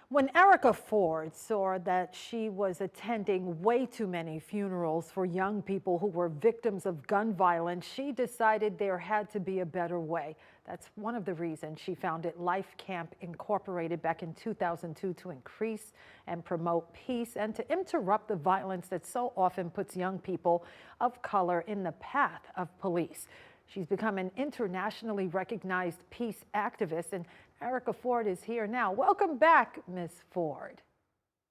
When Erica Ford saw that she was attending way too many funerals for young people who were victims of gun violence, she decided there had to be a better way. That's one of the reasons she founded Life Camp Incorporated back in 2002 to increase and promote peace and to interrupt the violence that so often puts young people of color in the path of police. She's become an internationally recognized peace activist, and Erica Ford is here now. Welcome back, Miss Ford.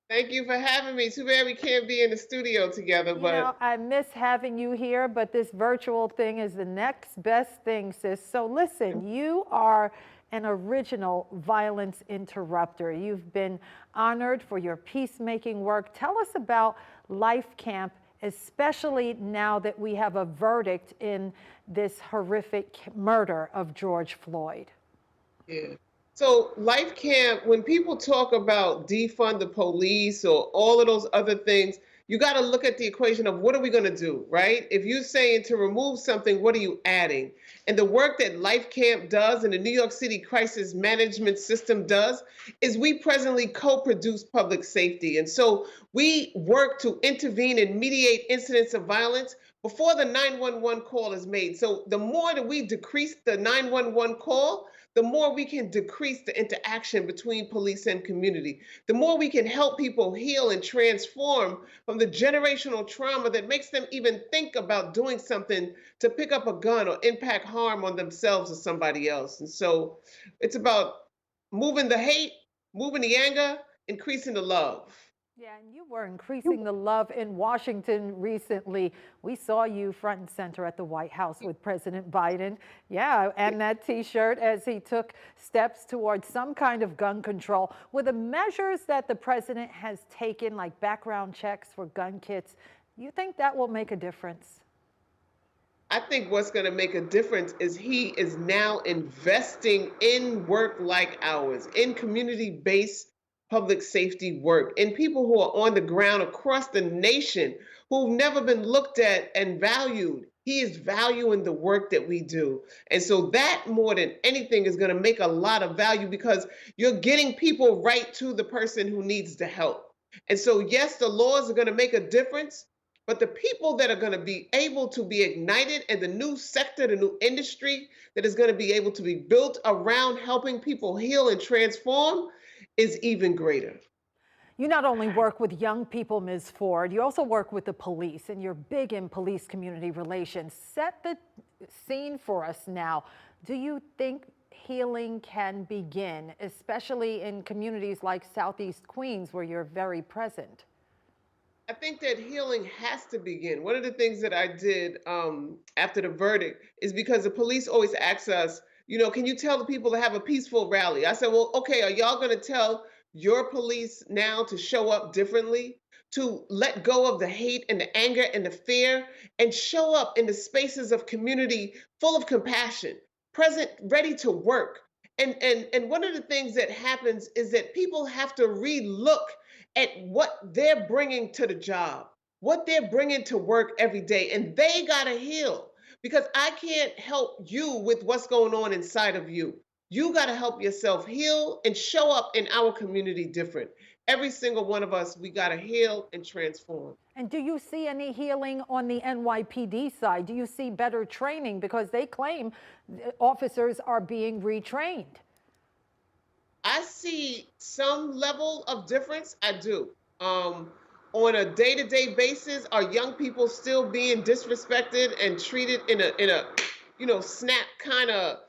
Thank you for having me. Too bad we can't be in the studio together, You know, but I miss having you here, but this virtual thing is the next best thing, sis. So listen, you are an original violence interrupter. You've been honored for your peacemaking work. Tell us about Life Camp, especially now that we have a verdict in this horrific murder of George Floyd. yeah. So Life Camp, when people talk about defund the police or all of those other things, you got to look at the equation of what are we going to do, right? If you're saying to remove something, what are you adding? And the work that Life Camp does and the New York City Crisis Management System does is we presently co-produce public safety. And so we work to intervene and mediate incidents of violence before the 911 call is made. So the more that we decrease the 911 call, the more we can decrease the interaction between police and community, the more we can help people heal and transform from the generational trauma that makes them even think about doing something to pick up a gun or impact harm on themselves or somebody else. And so it's about moving the hate, moving the anger, increasing the love. Yeah, and you were increasing the love in Washington recently. We saw you front and center at the White House with President Biden. Yeah, and that T-shirt as he took steps towards some kind of gun control. With the measures that the president has taken, like background checks for gun kits, you think that will make a difference? I think what's going to make a difference is he is now investing in work like ours, in community based public safety work, in people who are on the ground across the nation who've never been looked at and valued. He is valuing the work that we do. And so that more than anything is going to make a lot of value because you're getting people right to the person who needs the help. And so, yes, the laws are going to make a difference, but the people that are going to be able to be ignited and the new sector, the new industry that is going to be able to be built around helping people heal and transform is even greater. You not only work with young people, Ms. Ford, you also work with the police, and you're big in police community relations. Set the scene for us now. Do you think healing can begin, especially in communities like Southeast Queens, where you're very present? I think that healing has to begin. One of the things that I did after the verdict is because the police always ask us, can you tell the people to have a peaceful rally? I said, well, okay, are y'all going to tell your police now to show up differently, to let go of the hate and the anger and the fear, and show up in the spaces of community full of compassion, present, ready to work? And one of the things that happens is that people have to relook at what they're bringing to the job, what they're bringing to work every day, and they got to heal because I can't help you with what's going on inside of you. You got to help yourself heal and show up in our community different. Every single one of us, we got to heal and transform. And do you see any healing on the NYPD side? Do you see better training? Because they claim officers are being retrained. I see some level of difference. I do. On a day-to-day basis, are young people still being disrespected and treated in a snap kind of,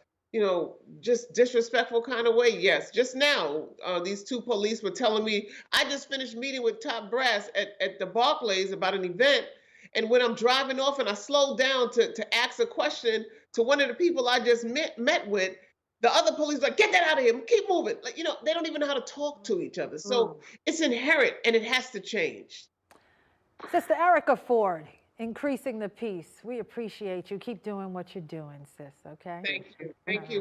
just disrespectful kind of way? Yes. Just now, these two police were telling me I just finished meeting with top brass at the Barclays about an event. And when I'm driving off and I slowed down to ask a question to one of the people I just met with, the other police like, get that out of here, keep moving. Like, they don't even know how to talk to each other. So it's inherent and it has to change. Sister Erica Ford, increasing the peace. We appreciate you. Keep doing what you're doing, sis, okay? Thank you. Thank you.